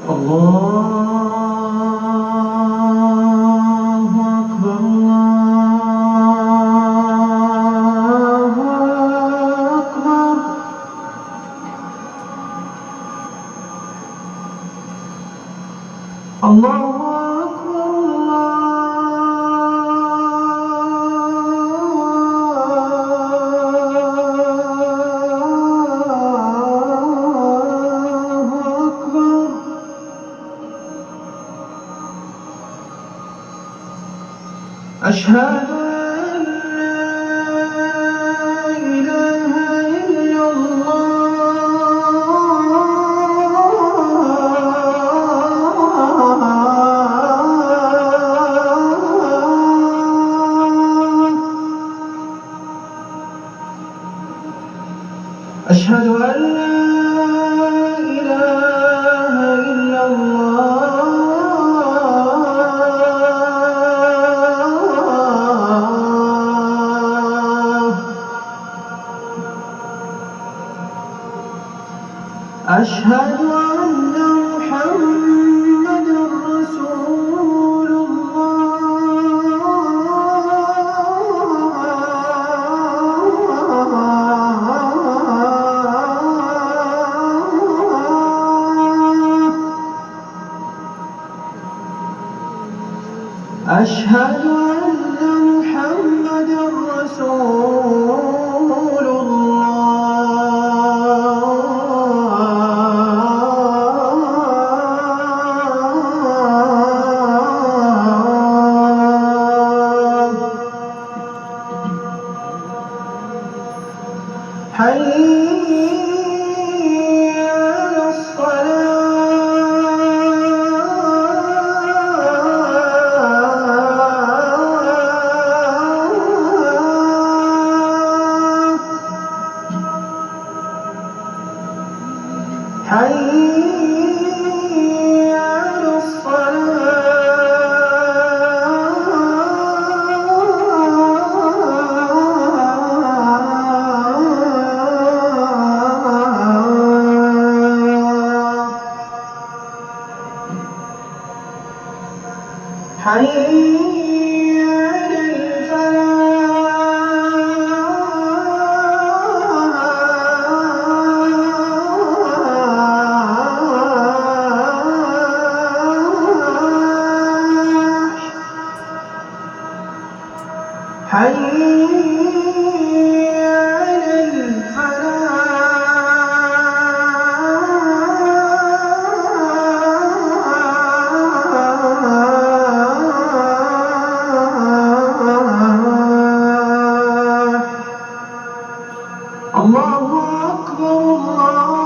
الله أكبر الله أكبر. الله أشهد أن لا إله إلا الله. أشهد أن لا إله إلا الله. أشهد أن محمدًا رسول الله. أشهد أن محمدًا رسول حي على الصلاة. حي على حي على الفلاح. حي على الفلاح. الله أكبر الله